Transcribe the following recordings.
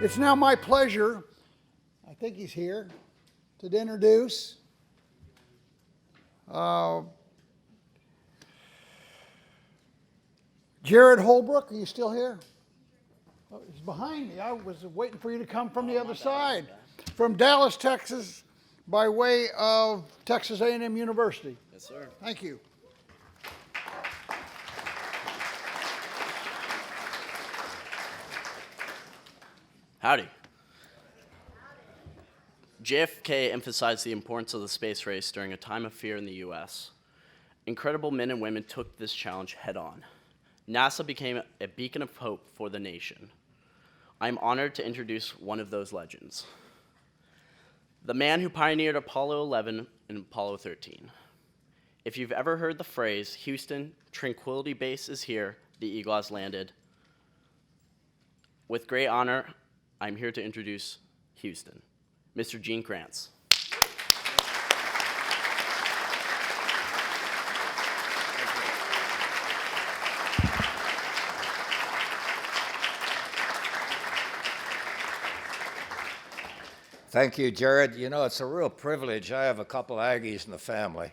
It's now my pleasure, I think he's here, to introduce Jared Holbrook. Are you still here? Oh, he's behind me. I was waiting for you to come from the other side. From Dallas, Texas, by way of Texas A&M University. Yes, sir. Thank you. Howdy. JFK emphasized the importance of the space race during a time of fear in the U.S. Incredible men and women took this challenge head on. NASA became a beacon of hope for the nation. I am honored to introduce one of those legends. The man who pioneered Apollo 11 and Apollo 13. If you've ever heard the phrase, Houston, Tranquility Base is here, the Eagle has landed. With great honor, I'm here to introduce Houston, Mr. Gene Krantz. Thank you, Jared. You know, it's a real privilege. I have a couple Aggies in the family.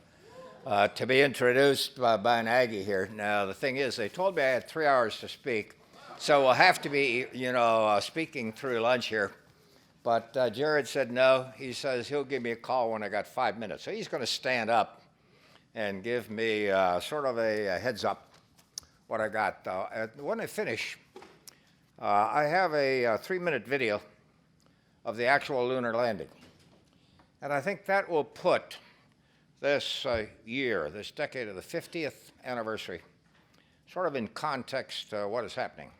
To be introduced by an Aggie here. Now, the thing is, they told me I had 3 hours to speak, so we'll have to be, speaking through lunch here. But Jared said no. He says he'll give me a call when I got 5 minutes. So he's going to stand up and give me sort of a heads up what I got. When I finish, I have a 3-minute video of the actual lunar landing. And I think that will put this year, this decade of the 50th anniversary, sort of in context what is happening.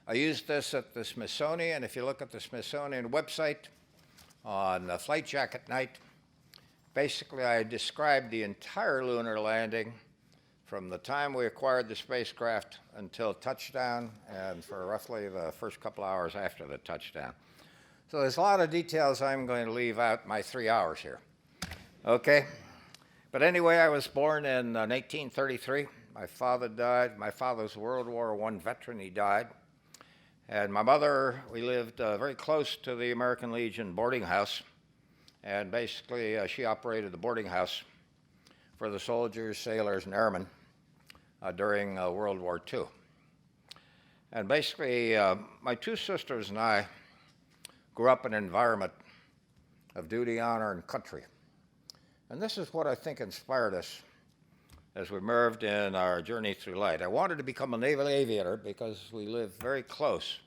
I used this at the Smithsonian. If you look at the Smithsonian website on the flight jacket night, basically I described the entire lunar landing from the time we acquired the spacecraft until touchdown and for roughly the first couple hours after the touchdown. So there's a lot of details I'm going to leave out my 3 hours here. Okay? But anyway, I was born in 1833. My father died. My father's a World War I veteran. He died. And my mother, we lived very close to the American Legion boarding house. And basically, she operated the boarding house for the soldiers, sailors, and airmen during World War II. And basically, my two sisters and I grew up in an environment of duty, honor, and country. And this is what I think inspired us as we moved in our journey through life. I wanted to become a naval aviator because we lived very close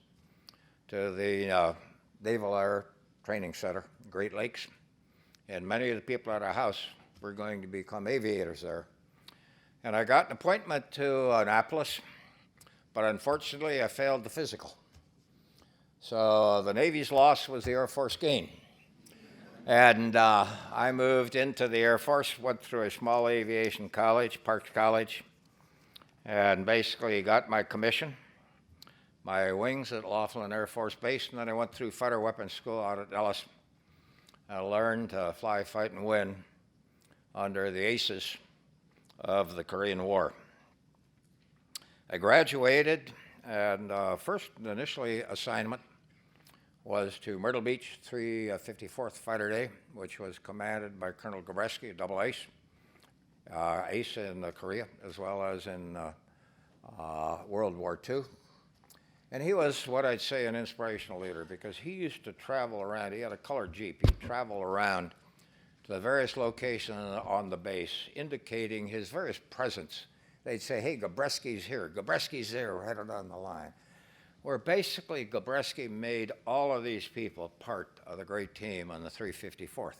to the Naval Air Training Center, Great Lakes. And many of the people at our house were going to become aviators there. And I got an appointment to Annapolis, but unfortunately I failed the physical. So the Navy's loss was the Air Force gain. And I moved into the Air Force, went through a small aviation college, Parks College, and basically got my commission, my wings at Laughlin Air Force Base, and then I went through Fighter Weapons School out at Dallas. I learned to fly, fight, and win under the aces of the Korean War. I graduated, and first initially assignment was to Myrtle Beach, 354th Fighter Day, which was commanded by Colonel Gabreski, a double ace, ace in Korea, as well as in World War II. And he was what I'd say an inspirational leader because he used to travel around. He had a colored Jeep. He'd travel around to the various locations on the base, indicating his various presence. They'd say, hey, Gabreski's here, Gabreski's there, we're headed on the line. Where basically Gabreski made all of these people part of the great team on the 354th.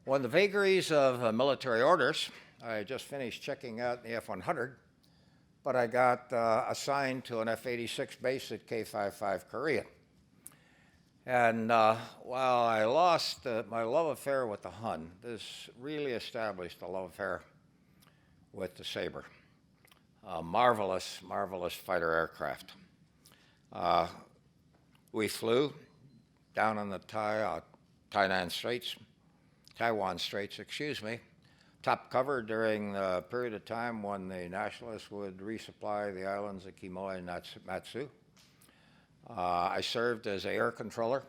When the vagaries of military orders, I just finished checking out the F-100, but I got assigned to an F-86 base at K-55 Korea. And while I lost my love affair with the Hun, this really established a love affair with the Sabre. A marvelous, marvelous fighter aircraft. We flew down on the Taiwan Straits, top cover during the period of time when the nationalists would resupply the islands of Quemoy and Matsu. I served as an air controller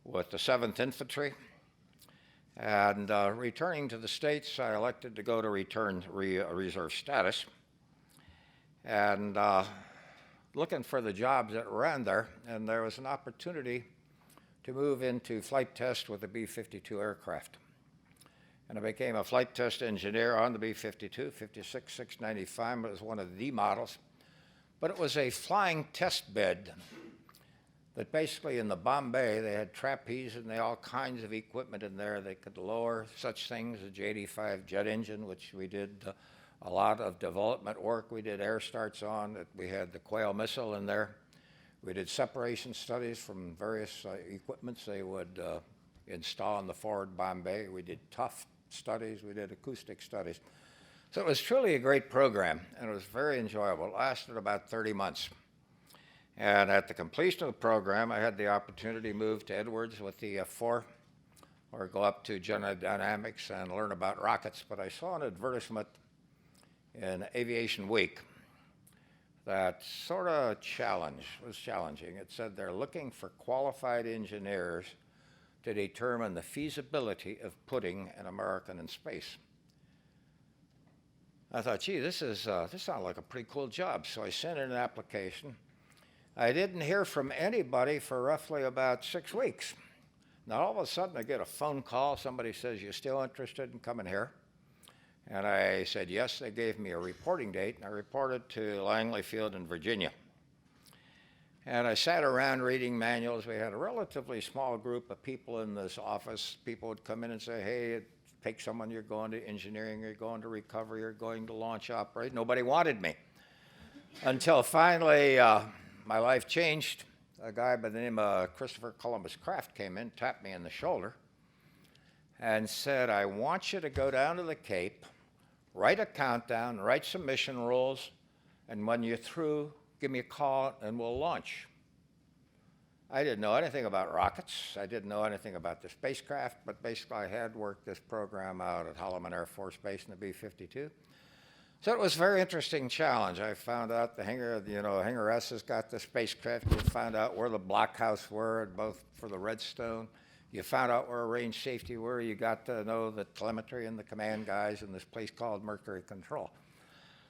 with the 7th Infantry. And returning to the States, I elected to go to reserve status. And looking for the jobs that were around there, and there was an opportunity to move into flight test with the B-52 aircraft. And I became a flight test engineer on the B-52, 56-695. It was one of the models. But it was a flying test bed that basically in the Bombay, they had trapeze and they had all kinds of equipment in there. They could lower such things as a J-85 jet engine, which we did a lot of development work. We did air starts on it. We had the Quail missile in there. We did separation studies from various equipments they would install in the forward Bombay. We did tough studies. We did acoustic studies. So it was truly a great program, and it was very enjoyable. It lasted about 30 months. And at the completion of the program, I had the opportunity to move to Edwards with the F-4 or go up to General Dynamics and learn about rockets. But I saw an advertisement in Aviation Week that sort of was challenging. It said they're looking for qualified engineers to determine the feasibility of putting an American in space. I thought, gee, this sounds like a pretty cool job. So I sent in an application. I didn't hear from anybody for roughly about 6 weeks. Now, all of a sudden, I get a phone call. Somebody says, you still interested in coming here? And I said, yes. They gave me a reporting date, and I reported to Langley Field in Virginia. And I sat around reading manuals. We had a relatively small group of people in this office. People would come in and say, hey, take someone, you're going to engineering, you're going to recovery, you're going to launch operate. Nobody wanted me. Until finally, my life changed. A guy by the name of Christopher Columbus Kraft came in, tapped me in the shoulder, and said, I want you to go down to the Cape, write a countdown, write some mission rules, and when you're through, give me a call and we'll launch. I didn't know anything about rockets. I didn't know anything about the spacecraft, but basically I had worked this program out at Holloman Air Force Base in the B-52. So it was a very interesting challenge. I found out the Hangar S has got the spacecraft. You found out where the blockhouse were, both for the Redstone. You found out where range safety were. You got to know the telemetry and the command guys in this place called Mercury Control.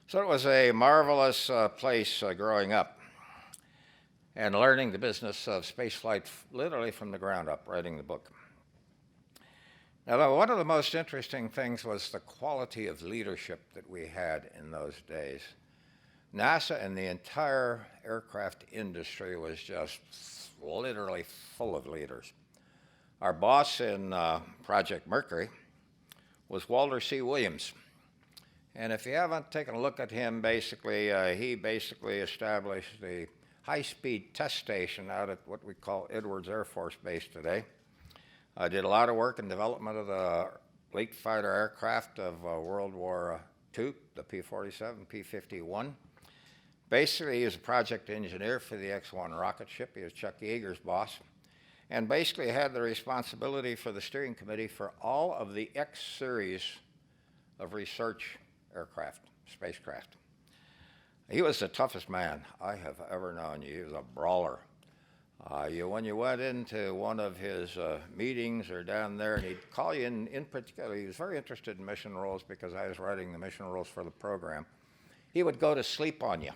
So it was a marvelous place growing up and learning the business of spaceflight literally from the ground up, writing the book. Now, one of the most interesting things was the quality of leadership that we had in those days. NASA and the entire aircraft industry was just literally full of leaders. Our boss in Project Mercury was Walter C. Williams. And if you haven't taken a look at him, he basically established the high-speed test station out at what we call Edwards Air Force Base today. I did a lot of work in development of the late fighter aircraft of World War II, the P-47, P-51. Basically, he was a project engineer for the X-1 rocket ship. He was Chuck Yeager's boss. And basically had the responsibility for the steering committee for all of the X series of research aircraft, spacecraft. He was the toughest man I have ever known. He was a brawler. When you went into one of his meetings or down there, and he'd call you in particular, he was very interested in mission rules because I was writing the mission rules for the program. He would go to sleep on you.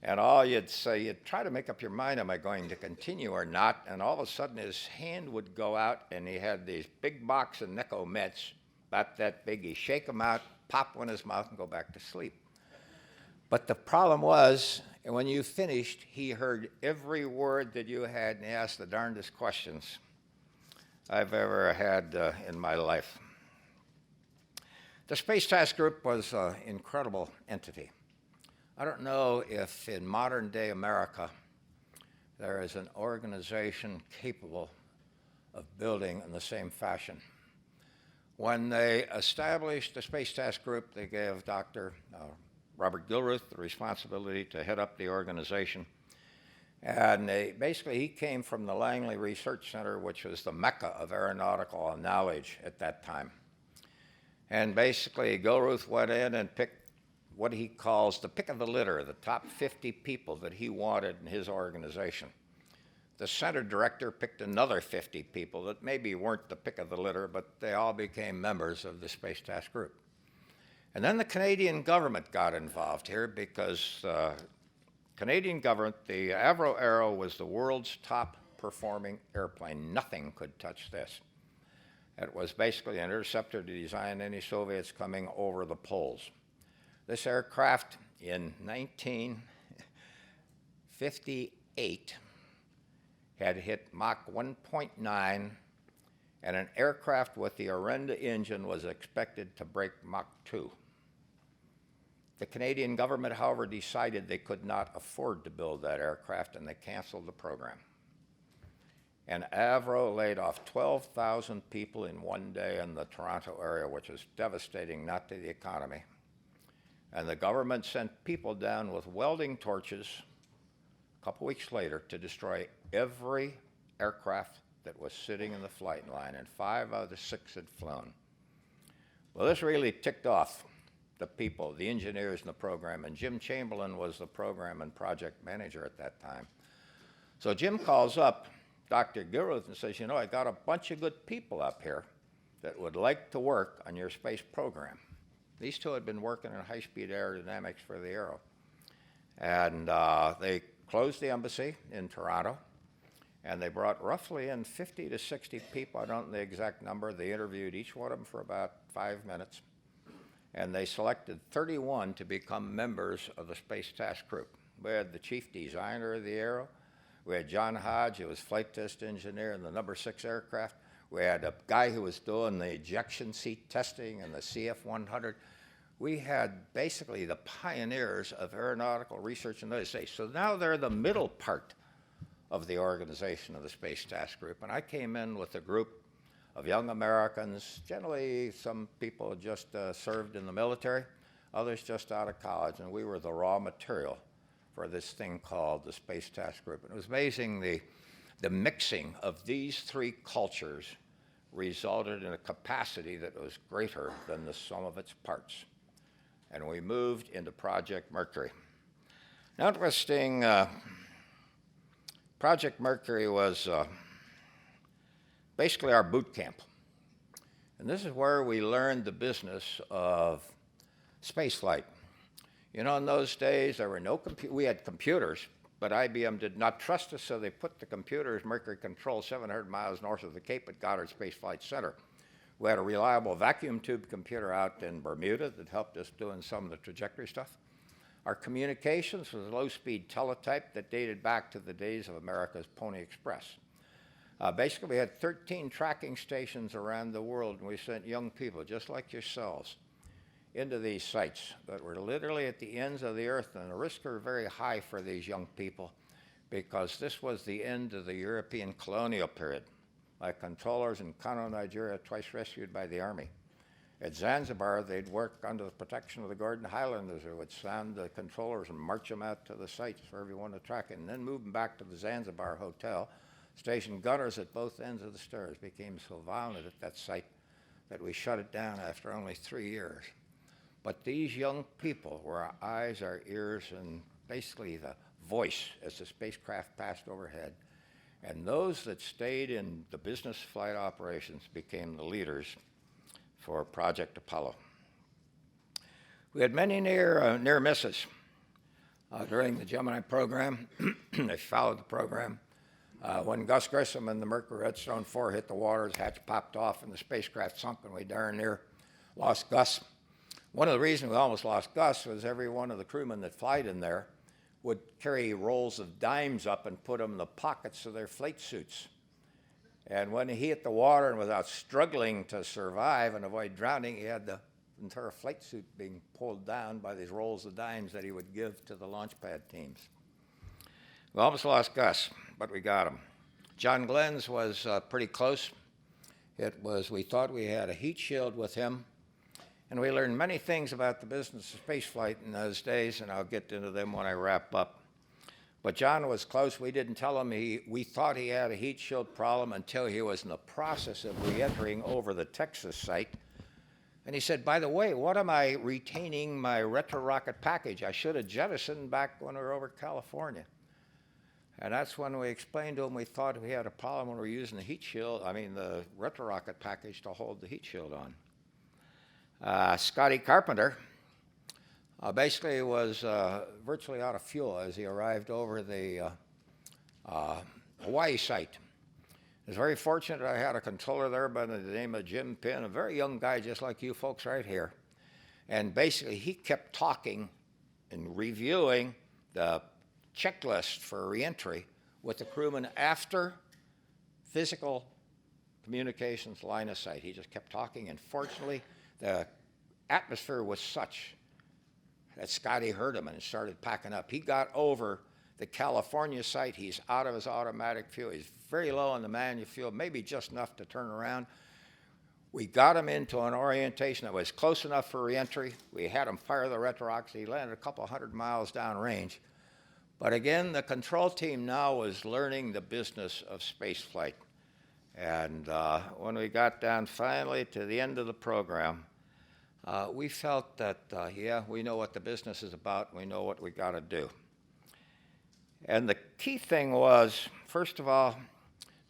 And all you'd say, you'd try to make up your mind, am I going to continue or not? And all of a sudden his hand would go out and he had these big box of Necco Mets, about that big. He'd shake them out, pop one in his mouth and go back to sleep. But the problem was, when you finished, he heard every word that you had and he asked the darndest questions I've ever had in my life. The Space Task Group was an incredible entity. I don't know if in modern day America there is an organization capable of building in the same fashion. When they established the Space Task Group, they gave Dr. Robert Gilruth the responsibility to head up the organization. And he came from the Langley Research Center, which was the mecca of aeronautical knowledge at that time. And basically, Gilruth went in and picked what he calls the pick of the litter, the top 50 people that he wanted in his organization. The center director picked another 50 people that maybe weren't the pick of the litter, but they all became members of the Space Task Group. And then the Canadian government got involved here because Canadian government, the Avro Arrow was the world's top performing airplane. Nothing could touch this. It was basically an interceptor to design any Soviets coming over the poles. This aircraft in 1958 had hit Mach 1.9, and an aircraft with the Orenda engine was expected to break Mach 2. The Canadian government, however, decided they could not afford to build that aircraft, and they canceled the program. And Avro laid off 12,000 people in one day in the Toronto area, which was devastating not to the economy. And the government sent people down with welding torches a couple weeks later to destroy every aircraft that was sitting in the flight line, and 5 out of the 6 had flown. Well, this really ticked off the people, the engineers in the program, and Jim Chamberlain was the program and project manager at that time. So Jim calls up Dr. Gilruth and says, you know, I got a bunch of good people up here that would like to work on your space program. These two had been working in high-speed aerodynamics for the Arrow. And they closed the embassy in Toronto, and they brought roughly in 50 to 60 people. I don't know the exact number. They interviewed each one of them for about 5 minutes, and they selected 31 to become members of the Space Task Group. We had the chief designer of the Arrow. We had John Hodge, who was flight test engineer in the number 6 aircraft. We had a guy who was doing the ejection seat testing in the CF-100. We had basically the pioneers of aeronautical research in those days. So now they're the middle part of the organization of the Space Task Group. And I came in with a group of young Americans, generally some people just served in the military, others just out of college, and we were the raw material for this thing called the Space Task Group. And it was amazing the mixing of these 3 cultures resulted in a capacity that was greater than the sum of its parts. And we moved into Project Mercury. Now, interesting, Project Mercury was basically our boot camp. And this is where we learned the business of spaceflight. You know, in those days, there were no we had computers, but IBM did not trust us, so they put the computers, Mercury Control, 700 miles north of the Cape at Goddard Space Flight Center. We had a reliable vacuum tube computer out in Bermuda that helped us doing some of the trajectory stuff. Our communications was a low-speed teletype that dated back to the days of America's Pony Express. Basically, we had 13 tracking stations around the world, and we sent young people, just like yourselves, into these sites that were literally at the ends of the earth, and the risks were very high for these young people because this was the end of the European colonial period. My controllers in Kano, Nigeria, twice rescued by the army. At Zanzibar, they'd work under the protection of the Gordon Highlanders, who would sound the controllers and march them out to the sites for everyone to track it, and then move them back to the Zanzibar hotel. Station gunners at both ends of the stairs became so violent at that site that we shut it down after only 3 years. But these young people were our eyes, our ears, and basically the voice as the spacecraft passed overhead. And those that stayed in the business flight operations became the leaders for Project Apollo. We had many near misses during the Gemini program. They followed the program. When Gus Grissom and the Mercury Redstone 4 hit the water, his hatch popped off and the spacecraft sunk, and we darn near lost Gus. One of the reasons we almost lost Gus was every one of the crewmen that flight in there would carry rolls of dimes up and put them in the pockets of their flight suits. And when he hit the water and was out struggling to survive and avoid drowning, he had the entire flight suit being pulled down by these rolls of dimes that he would give to the launch pad teams. We almost lost Gus, but we got him. John Glenn's was pretty close. We thought we had a heat shield with him. And we learned many things about the business of spaceflight in those days, and I'll get into them when I wrap up. But John was close. We didn't tell him we thought he had a heat shield problem until he was in the process of re-entering over the Texas site. And he said, by the way, what am I retaining my retro-rocket package? I should have jettisoned back when we were over California. And that's when we explained to him we thought we had a problem when we were using the heat shield, the retro-rocket package to hold the heat shield on. Scotty Carpenter basically was virtually out of fuel as he arrived over the Hawaii site. I was very fortunate I had a controller there by the name of Jim Pinn, a very young guy just like you folks right here. And basically he kept talking and reviewing the checklist for reentry with the crewman after physical communications line of sight. He just kept talking, and fortunately the atmosphere was such that Scotty heard him and started packing up. He got over the California site. He's out of his automatic fuel. He's very low on the manual fuel, maybe just enough to turn around. We got him into an orientation that was close enough for reentry. We had him fire the retro-rockets. He landed a couple hundred miles downrange. But again, the control team now was learning the business of space flight. And when we got down finally to the end of the program, we felt that, yeah, we know what the business is about. We know what we got to do. And the key thing was, first of all,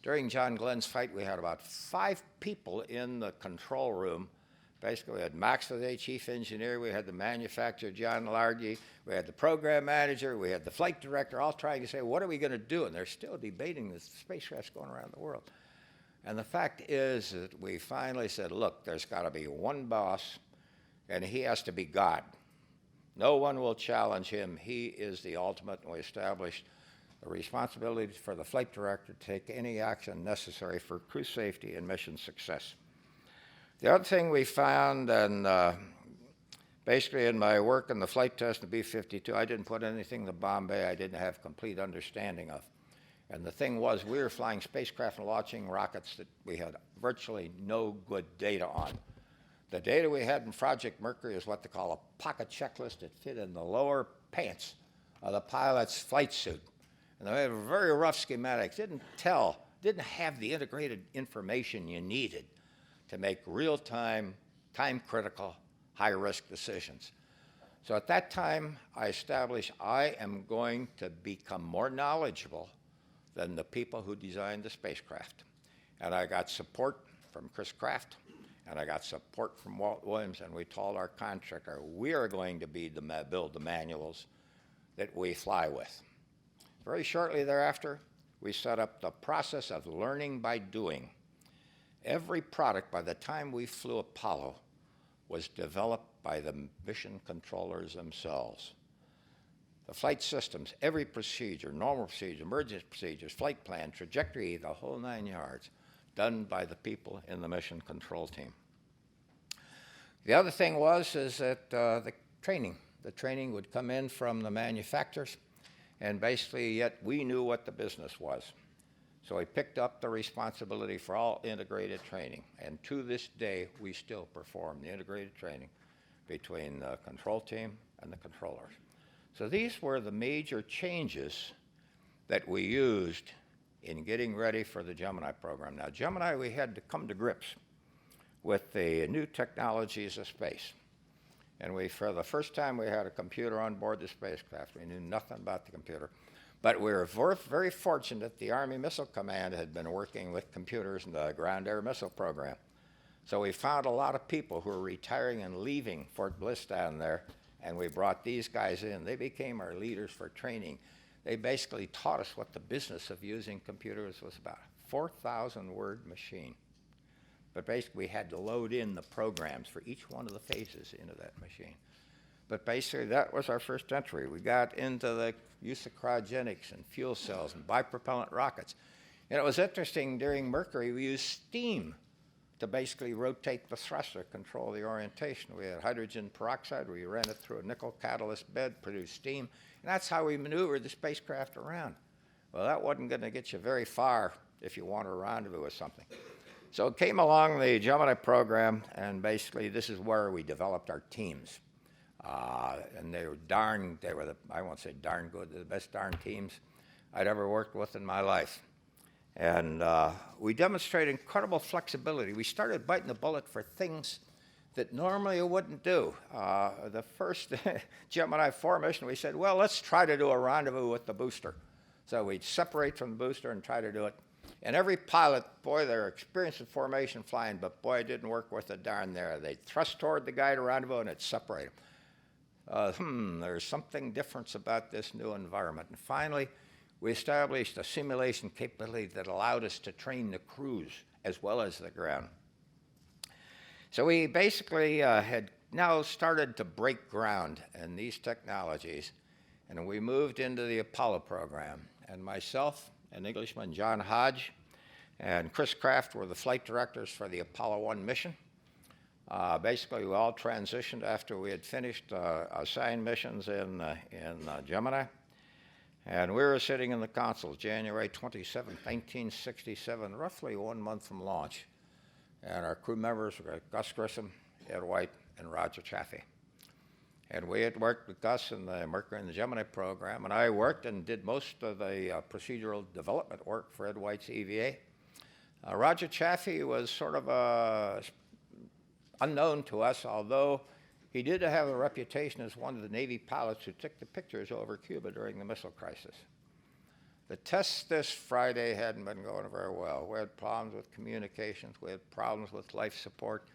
during John Glenn's flight, we had about 5 people in the control room. Basically, we had Max Fadet, chief engineer, we had the manufacturer, John Largy, we had the program manager, we had the flight director, all trying to say, what are we going to do? And they're still debating the spacecraft's going around the world. And the fact is that we finally said, look, there's got to be one boss, and he has to be God. No one will challenge him. He is the ultimate, and we established the responsibility for the flight director to take any action necessary for crew safety and mission success. The other thing we found, and basically in my work in the flight test in B-52, I didn't put anything to Bombay I didn't have complete understanding of. And the thing was, we were flying spacecraft and launching rockets that we had virtually no good data on. The data we had in Project Mercury is what they call a pocket checklist that fit in the lower pants of the pilot's flight suit. And they had a very rough schematics, didn't have the integrated information you needed to make real-time, time-critical, high-risk decisions. So at that time, I established I am going to become more knowledgeable than the people who designed the spacecraft. And I got support from Chris Kraft, and I got support from Walt Williams, and we told our contractor, we are going to build the manuals that we fly with. Very shortly thereafter, we set up the process of learning by doing. Every product, by the time we flew Apollo, was developed by the mission controllers themselves. The flight systems, every procedure, normal procedure, emergency procedures, flight plan, trajectory, the whole 9 yards, done by the people in the mission control team. The other thing is that the training would come in from the manufacturers, and basically yet we knew what the business was. So we picked up the responsibility for all integrated training, and to this day we still perform the integrated training between the control team and the controllers. So these were the major changes that we used in getting ready for the Gemini program. Now, Gemini, we had to come to grips with the new technologies of space. And for the first time, we had a computer on board the spacecraft. We knew nothing about the computer. But we were very fortunate the Army Missile Command had been working with computers in the ground air missile program. So we found a lot of people who were retiring and leaving Fort Bliss down there, and we brought these guys in. They became our leaders for training. They basically taught us what the business of using computers was about. 4,000-word machine. But basically, we had to load in the programs for each one of the phases into that machine. But basically, that was our first entry. We got into the use of cryogenics and fuel cells and bipropellant rockets. And it was interesting, during Mercury, we used steam to basically rotate the thruster, control the orientation. We had hydrogen peroxide. We ran it through a nickel catalyst bed, produced steam. And that's how we maneuvered the spacecraft around. Well, that wasn't going to get you very far if you wanted to rendezvous with something. So it came along the Gemini program, and basically this is where we developed our teams. And they were I won't say darn good, they're the best darn teams I'd ever worked with in my life. And we demonstrated incredible flexibility. We started biting the bullet for things that normally you wouldn't do. The first Gemini 4 mission, we said, well, let's try to do a rendezvous with the booster. So we'd separate from the booster and try to do it. And every pilot, boy, they're experienced in formation flying, but boy, it didn't work worth a darn there. They'd thrust toward the guy to rendezvous and it'd separate them. There's something different about this new environment. And finally, we established a simulation capability that allowed us to train the crews as well as the ground. So we basically had now started to break ground in these technologies, and we moved into the Apollo program. And myself and Englishman John Hodge and Chris Kraft were the flight directors for the Apollo 1 mission. Basically, we all transitioned after we had finished assigned missions in Gemini. And we were sitting in the console January 27, 1967, roughly 1 month from launch. And our crew members were Gus Grissom, Ed White, and Roger Chaffee. And we had worked with Gus in the Mercury and the Gemini program, and I worked and did most of the procedural development work for Ed White's EVA. Roger Chaffee was sort of unknown to us, although he did have a reputation as one of the Navy pilots who took the pictures over Cuba during the missile crisis. The tests this Friday hadn't been going very well. We had problems with communications. We had problems with life support.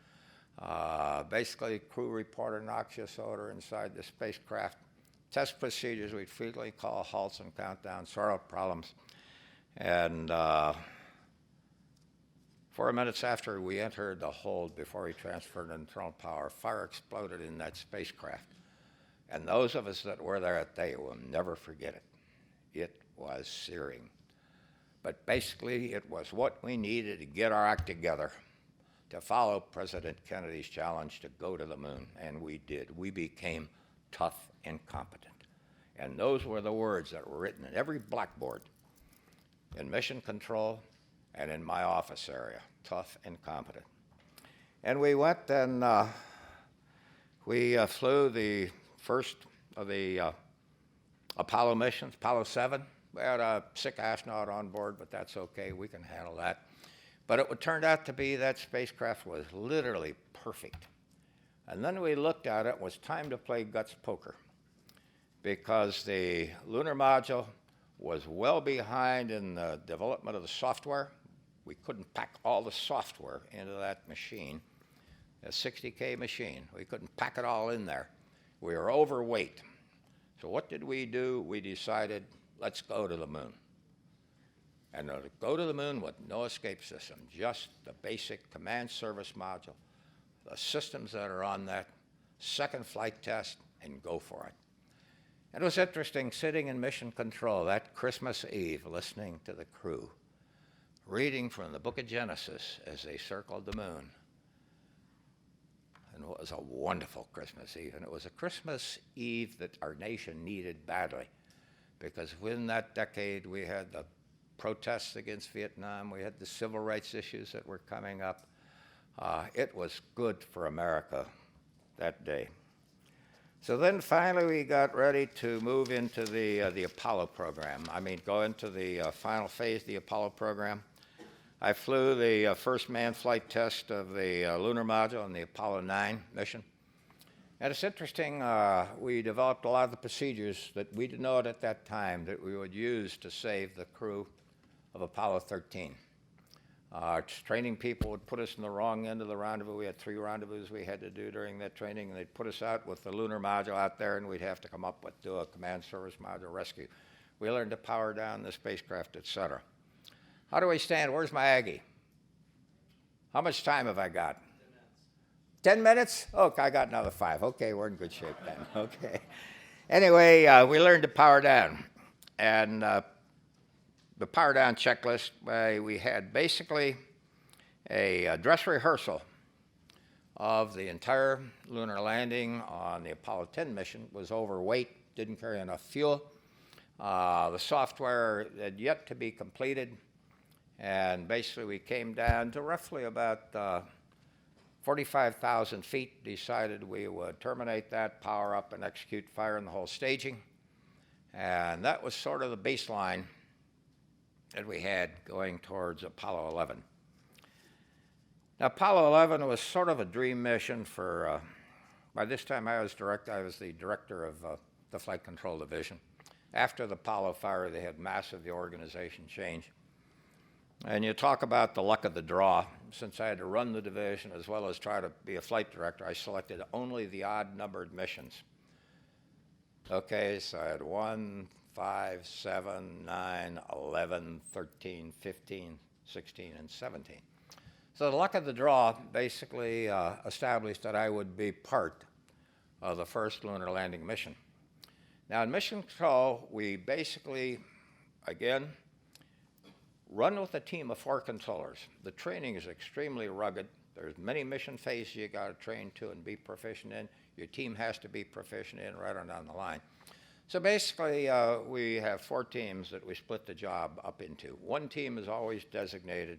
Basically, crew reported noxious odor inside the spacecraft. Test procedures we'd frequently call halts and countdowns, sort of problems. And 4 minutes after we entered the hold, before we transferred internal power, fire exploded in that spacecraft. And those of us that were there that day will never forget it. It was searing. But basically, it was what we needed to get our act together to follow President Kennedy's challenge to go to the moon. And we did. We became tough and competent. And those were the words that were written in every blackboard in mission control and in my office area, tough and competent. And we went and we flew the first of the Apollo missions, Apollo 7. We had a sick astronaut on board, but that's okay. We can handle that. But it turned out to be that spacecraft was literally perfect. And then we looked at it. It was time to play guts poker because the lunar module was well behind in the development of the software. We couldn't pack all the software into that machine, a 60K machine. We couldn't pack it all in there. We were overweight. So what did we do? We decided, let's go to the moon. And go to the moon with no escape system, just the basic command service module, the systems that are on that, second flight test, and go for it. And it was interesting sitting in mission control that Christmas Eve, listening to the crew, reading from the book of Genesis as they circled the moon. And it was a wonderful Christmas Eve. And it was a Christmas Eve that our nation needed badly, because within that decade we had the protests against Vietnam, we had the civil rights issues that were coming up. It was good for America that day. So then finally we got ready to move into the Apollo program. Go into the final phase of the Apollo program. I flew the first manned flight test of the lunar module on the Apollo 9 mission. And it's interesting, we developed a lot of the procedures that we didn't know at that time that we would use to save the crew of Apollo 13. Training people would put us in the wrong end of the rendezvous. We had 3 rendezvous we had to do during that training, and they'd put us out with the lunar module out there, and we'd have to come up with do a command service module rescue. We learned to power down the spacecraft, et cetera. How do we stand? Where's my Aggie? How much time have I got? 10 minutes? Oh, I got another 5. Okay, we're in good shape then. Okay. Anyway, we learned to power down. And the power down checklist, we had basically a dress rehearsal of the entire lunar landing on the Apollo 10 mission. Was overweight, didn't carry enough fuel. The software had yet to be completed. And basically we came down to roughly about 45,000 feet, decided we would terminate that, power up, and execute fire in the whole staging. And that was sort of the baseline that we had going towards Apollo 11. Now, Apollo 11 was sort of a dream mission for, by this time I was the director of the Flight Control Division. After the Apollo fire, they had the organization change. And you talk about the luck of the draw. Since I had to run the division as well as try to be a flight director, I selected only the odd-numbered missions. Okay, so I had 1, 5, 7, 9, 11, 13, 15, 16, and 17. So the luck of the draw basically established that I would be part of the first lunar landing mission. Now, in mission control, we basically, again, run with a team of 4 controllers. The training is extremely rugged. There's many mission phases you got to train to and be proficient in. Your team has to be proficient in right on down the line. So basically, we have 4 teams that we split the job up into. One team is always designated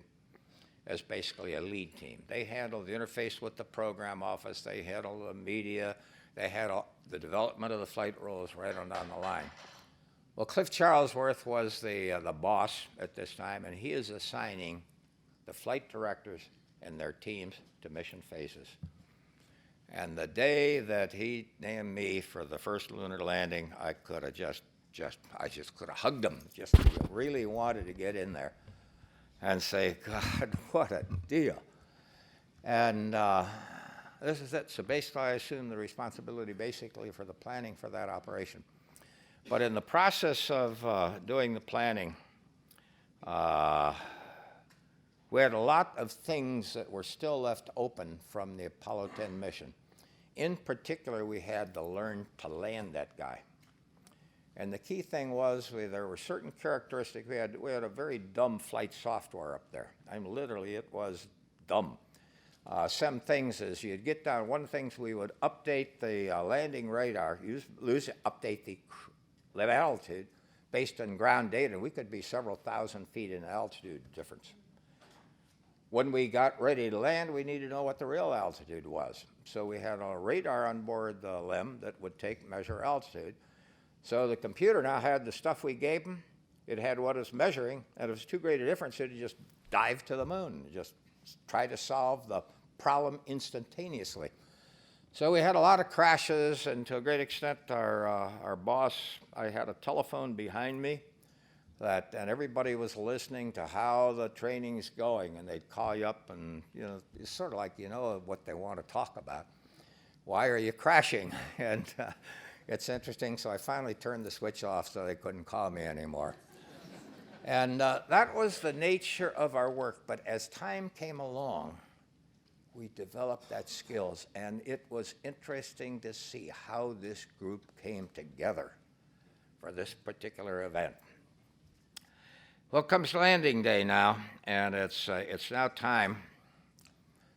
as basically a lead team. They handle the interface with the program office. They handle the media. They handle the development of the flight rules right on down the line. Well, Cliff Charlesworth was the boss at this time, and he is assigning the flight directors and their teams to mission phases. And the day that he named me for the first lunar landing, I could have just could have hugged him. Just really wanted to get in there and say, God, what a deal. And this is it. So basically, I assumed the responsibility basically for the planning for that operation. But in the process of doing the planning, we had a lot of things that were still left open from the Apollo 10 mission. In particular, we had to learn to land that guy. And the key thing was there were certain characteristics. We had a very dumb flight software up there. I mean, literally, it was dumb. Some things is you'd get down. One of the things we would update the landing radar, update the altitude based on ground data. We could be several thousand feet in altitude difference. When we got ready to land, we needed to know what the real altitude was. So we had a radar on board the LEM that would measure altitude. So the computer now had the stuff we gave them. It had what it was measuring, and if it was too great a difference, it would just dive to the moon, just try to solve the problem instantaneously. So we had a lot of crashes, and to a great extent, our boss, I had a telephone behind me, and everybody was listening to how the training's going, and they'd call you up, and it's sort of like what they want to talk about. Why are you crashing? And it's interesting. So I finally turned the switch off so they couldn't call me anymore. And that was the nature of our work. But as time came along, we developed that skills, and it was interesting to see how this group came together for this particular event. Well, comes landing day now, and it's now time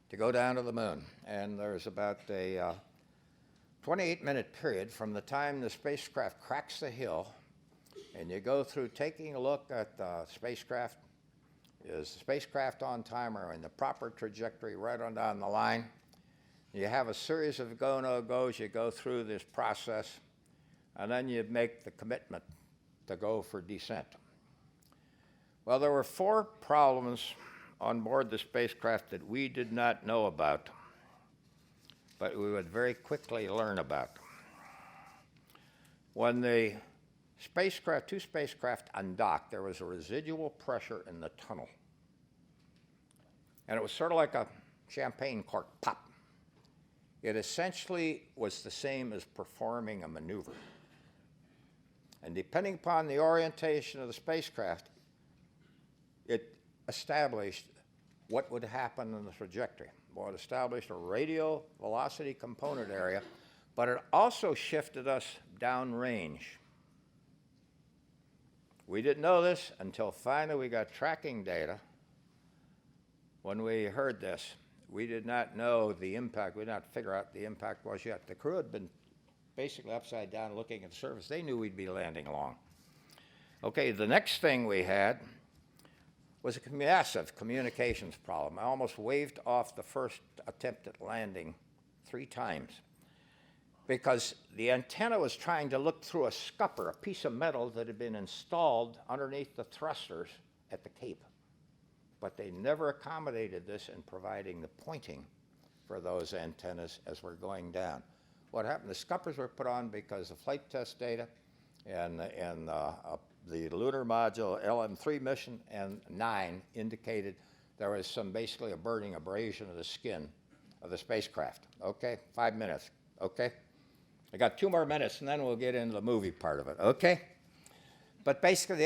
to go down to the moon. And there's about a 28-minute period from the time the spacecraft cracks the hill, and you go through taking a look at the spacecraft. Is the spacecraft on time or in the proper trajectory right on down the line? You have a series of go, no goes. You go through this process, and then you make the commitment to go for descent. Well, there were 4 problems on board the spacecraft that we did not know about, but we would very quickly learn about. When the two spacecraft undocked, there was a residual pressure in the tunnel. And it was sort of like a champagne cork pop. It essentially was the same as performing a maneuver. And depending upon the orientation of the spacecraft, it established what would happen in the trajectory. Well, it established a radial velocity component area, but it also shifted us downrange. We didn't know this until finally we got tracking data. When we heard this, we did not know the impact. We did not figure out the impact was yet. The crew had been basically upside down looking at the surface. They knew we'd be landing along. Okay, the next thing we had was a massive communications problem. I almost waved off the first attempt at landing 3 times because the antenna was trying to look through a scupper, a piece of metal that had been installed underneath the thrusters at the Cape. but they never accommodated this in providing the pointing for those antennas as we're going down. What happened, the scuppers were put on because the flight test data and the lunar module LM3 mission and 9 indicated there was basically a burning abrasion of the skin of the spacecraft. Okay, 5 minutes, okay? I got 2 more minutes and then we'll get into the movie part of it, okay? But basically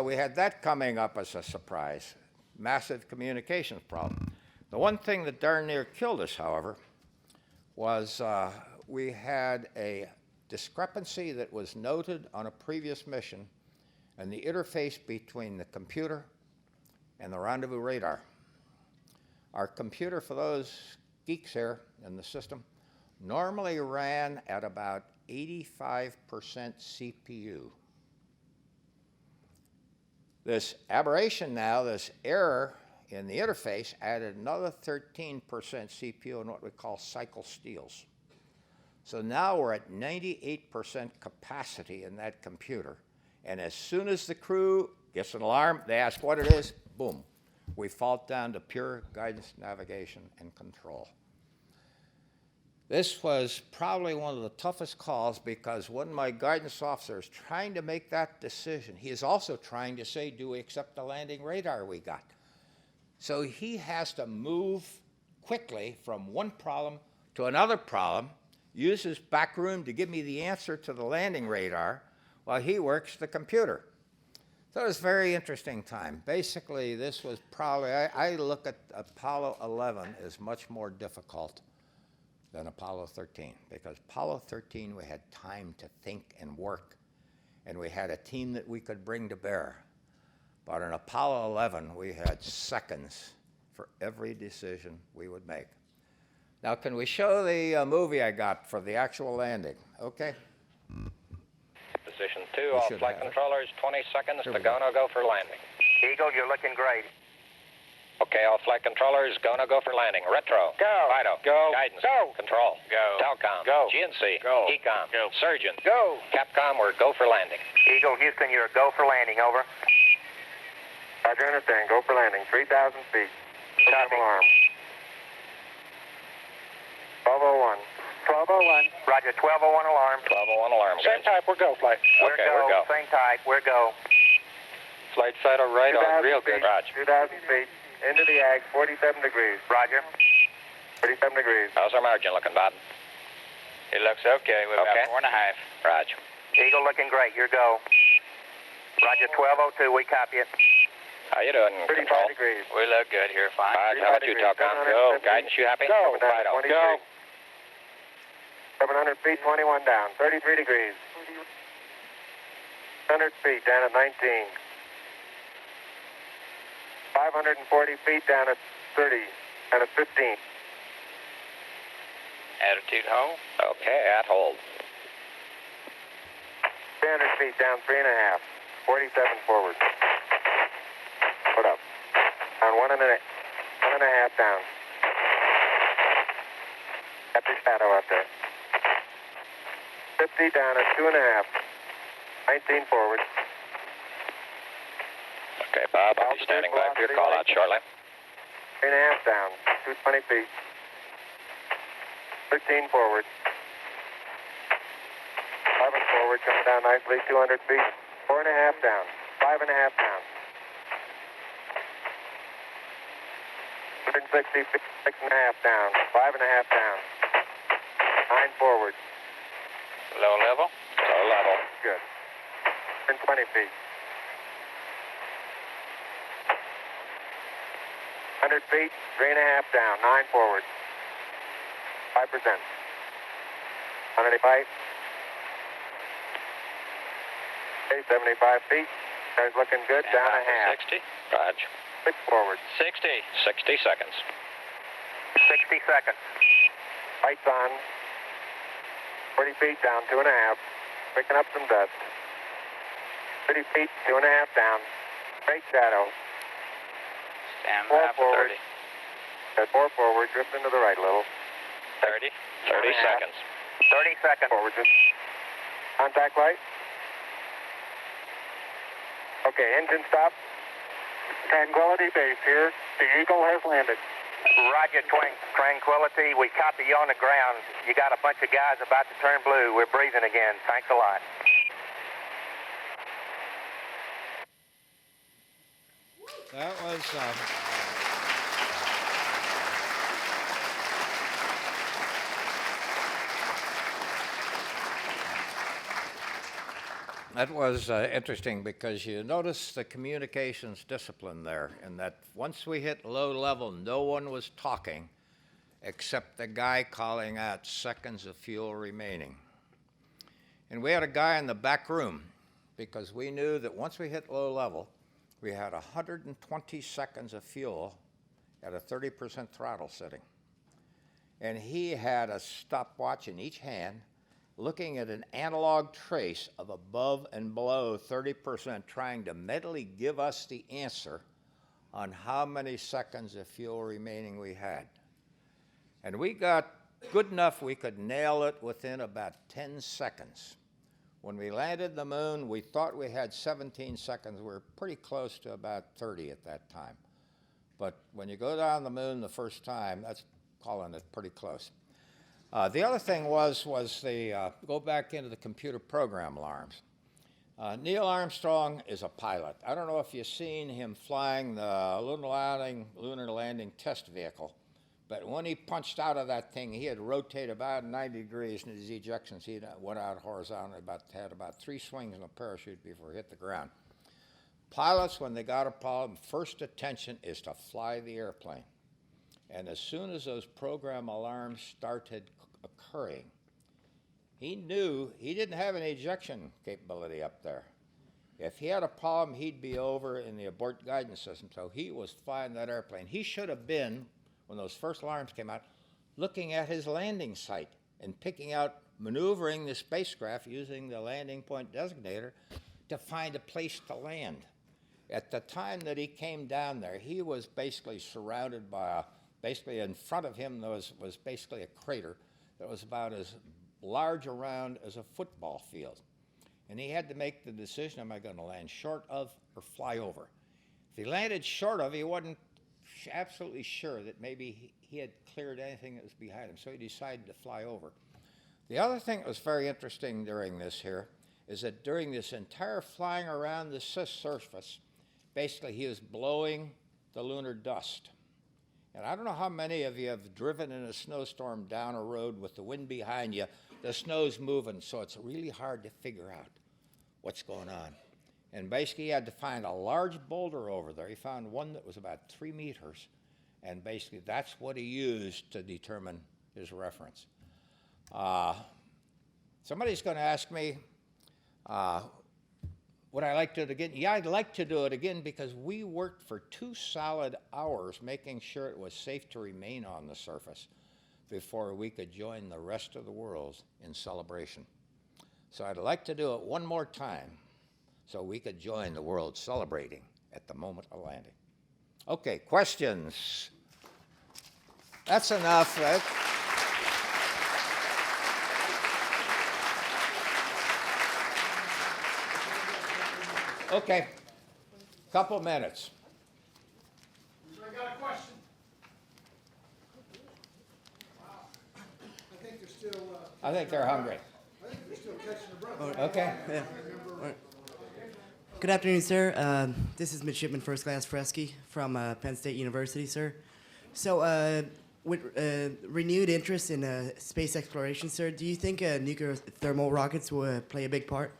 we had that coming up as a surprise. Massive communications problem. The one thing that darn near killed us, however, was we had a discrepancy that was noted on a previous mission and the interface between the computer and the rendezvous radar. Our computer, for those geeks here in the system, normally ran at about 85% CPU. This aberration now, this error in the interface, added another 13% CPU in what we call cycle steals. So now we're at 98% capacity in that computer. And as soon as the crew gets an alarm, they ask what it is, boom. We fall down to pure guidance, navigation, and control. This was probably one of the toughest calls because when my guidance officer is trying to make that decision, he is also trying to say, do we accept the landing radar we got? So he has to move quickly from one problem to another problem, use his back room to give me the answer to the landing radar while he works the computer. So it was a very interesting time. Basically, this was probably, I look at Apollo 11 as much more difficult than Apollo 13, because Apollo 13 we had time to think and work, and we had a team that we could bring to bear. But in Apollo 11, we had seconds for every decision we would make. Now, can we show the movie I got for the actual landing? Okay. Position 2, all flight controllers, 20 seconds to go, no go for landing. Eagle, you're looking great. Okay, all flight controllers, go, no go for landing. Retro. Go. Fido. Go. Guidance. Go. Control. Go. Telcom. Go. GNC. Go. Ecom. Go. Surgeon. Go. Capcom, we're go for landing. Eagle, Houston, you're go for landing, over. Roger, understand, go for landing, 3,000 feet. Copy. Alarm. 1201. 1201. Roger, 1201 alarm. 1201 alarm. Same type, we're go, flight. Okay, we're go. Same type, we're go. Flight Fido right on, real good. Roger. 2,000 feet. Into the ag, 47 degrees. Roger. 47 degrees. How's our margin looking, Bob? It looks okay. We're Okay. about 4.5. Roger. Eagle looking great. You're go. Roger, 1202. We copy it. How you doing? 35 Control? degrees. We look good here, fine. All right, how about you, 35 Telcom? degrees. Go. Guidance, you happy? Go. Fido. 23. Go. 700 feet, 21 down. 33 degrees. 100 feet down at 19. 540 feet down at 30. And at 15. Attitude hold. Okay, at hold. 300 feet down, 3.5. 47 forward. Put up. Down 1.5 down. Happy shadow out there. 50 down at 2.5. 19 forward. Okay, Bob, I'll be standing by for your call out shortly. 3.5 down. 220 feet. 13 forward. 11 forward, coming down nicely, 200 feet. 4.5 down. 5.5 down. 160 feet, 6.5 down. 5.5 down. 9 forward. Low level? Low level. Good. 120 feet. 100 feet, 3.5 down. 9 forward. 5%. 185. Okay, 75 feet. Guys looking good. Down a half. 60. Roger. 6 forward. 60. 60 seconds. 60 seconds. Lights on. 40 feet down, 2.5. Picking up some dust. 30 feet, 2.5 down. Great shadow. Stand 4 by for forward. 30. Got 4 forward, drifting to the right a little. 30. 30 seconds. 30 seconds. Forward, just. Contact light. Okay, engine stop. Tranquility Base here. The Eagle has landed. Roger, Tranquility. We copy you on the ground. You got a bunch of guys about to turn blue. We're breathing again. Thanks a lot. That was. That was interesting because you notice the communications discipline there, and that once we hit low level, no one was talking except the guy calling out seconds of fuel remaining. And we had a guy in the back room because we knew that once we hit low level, we had 120 seconds of fuel at a 30% throttle setting. And he had a stopwatch in each hand, looking at an analog trace of above and below 30%, trying to mentally give us the answer on how many seconds of fuel remaining we had. And we got good enough we could nail it within about 10 seconds. When we landed the moon, we thought we had 17 seconds. We were pretty close to about 30 at that time. But when you go down the moon the first time, that's calling it pretty close. The other thing was the go back into the computer program alarms. Neil Armstrong is a pilot. I don't know if you've seen him flying the lunar landing test vehicle, but when he punched out of that thing, he had rotated about 90 degrees in his ejections. He went out horizontally, had about 3 swings in a parachute before he hit the ground. Pilots, when they got a problem, first attention is to fly the airplane. And as soon as those program alarms started occurring, he knew he didn't have any ejection capability up there. If he had a problem, he'd be over in the abort guidance system. So he was flying that airplane. He should have been, when those first alarms came out, looking at his landing site and picking out, maneuvering the spacecraft using the landing point designator to find a place to land. At the time that he came down there, he was basically surrounded by basically in front of him there was basically a crater that was about as large around as a football field. And he had to make the decision, am I going to land short of or fly over? If he landed short of, he wasn't absolutely sure that maybe he had cleared anything that was behind him, so he decided to fly over. The other thing that was very interesting during this here is that during this entire flying around the surface, basically he was blowing the lunar dust. And I don't know how many of you have driven in a snowstorm down a road with the wind behind you. The snow's moving, so it's really hard to figure out what's going on. And basically he had to find a large boulder over there. He found one that was about 3 meters. And basically that's what he used to determine his reference. Somebody's going to ask me, would I like to do it again? Yeah, I'd like to do it again because we worked for 2 solid hours making sure it was safe to remain on the surface before we could join the rest of the world in celebration. So I'd like to do it one more time so we could join the world celebrating at the moment of landing. Okay, questions? That's enough, right? Okay, couple minutes. I got a question. Wow. I think they're still. I think they're hungry. I think they're still catching their breath. Okay. Yeah. Good afternoon, sir. This is Midshipman First Class Fresky from Penn State University, sir. So, with renewed interest in space exploration, sir, do you think nuclear thermal rockets will play a big part?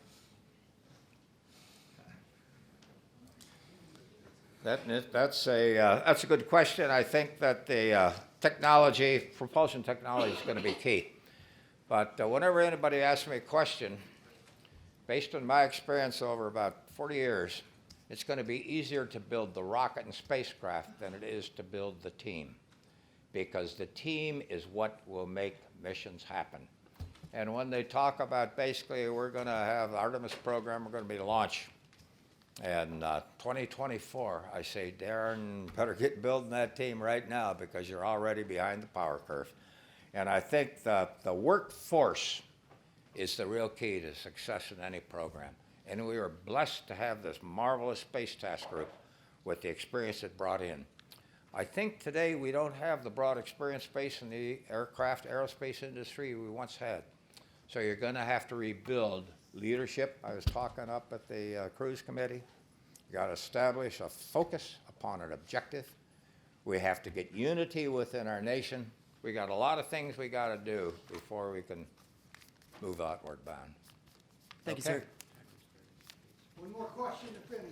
That's a good question. I think that the propulsion technology is going to be key. But whenever anybody asks me a question, based on my experience over about 40 years, it's going to be easier to build the rocket and spacecraft than it is to build the team, because the team is what will make missions happen. And when they talk about basically we're going to have the Artemis program, we're going to be launched. And 2024, I say, Darren, better get building that team right now because you're already behind the power curve. And I think the workforce is the real key to success in any program. And we are blessed to have this marvelous space task group with the experience it brought in. I think today we don't have the broad experience base in the aerospace industry we once had. So you're going to have to rebuild leadership. I was talking up at the cruise committee. You got to establish a focus upon an objective. We have to get unity within our nation. We got a lot of things we got to do before we can move outward bound. Thank you, Okay. sir. One more question, if any.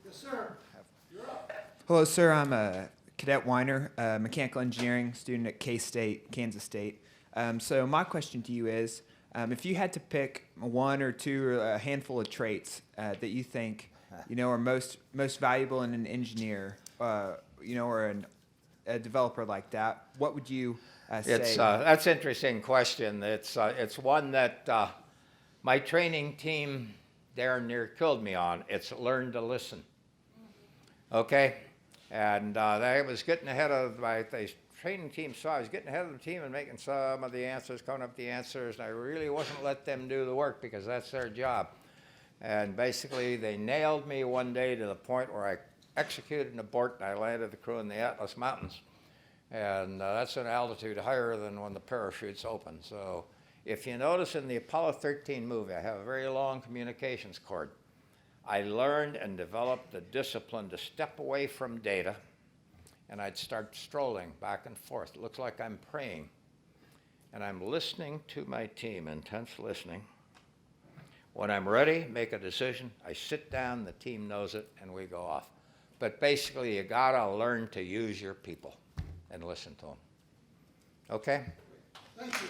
Yes, sir. You're up. Hello, sir. I'm Cadet Weiner, mechanical engineering student at K-State, Kansas State. So my question to you is, if you had to pick one or two or a handful of traits that you think, are most valuable in an engineer, or a developer like that, what would you say? That's an interesting question. It's one that my training team darn near killed me on. It's learn to listen. Okay? And I was getting ahead of the training team, so I was getting ahead of the team and making some of the answers, coming up with the answers, and I really wasn't let them do the work because that's their job. And basically, they nailed me one day to the point where I executed an abort and I landed the crew in the Atlas Mountains. And that's an altitude higher than when the parachutes open. So if you notice in the Apollo 13 movie, I have a very long communications cord. I learned and developed the discipline to step away from data, and I'd start strolling back and forth. It looks like I'm praying. And I'm listening to my team, intense listening. When I'm ready, make a decision, I sit down, the team knows it, and we go off. But basically, you gotta learn to use your people and listen to them. Okay? Thank you.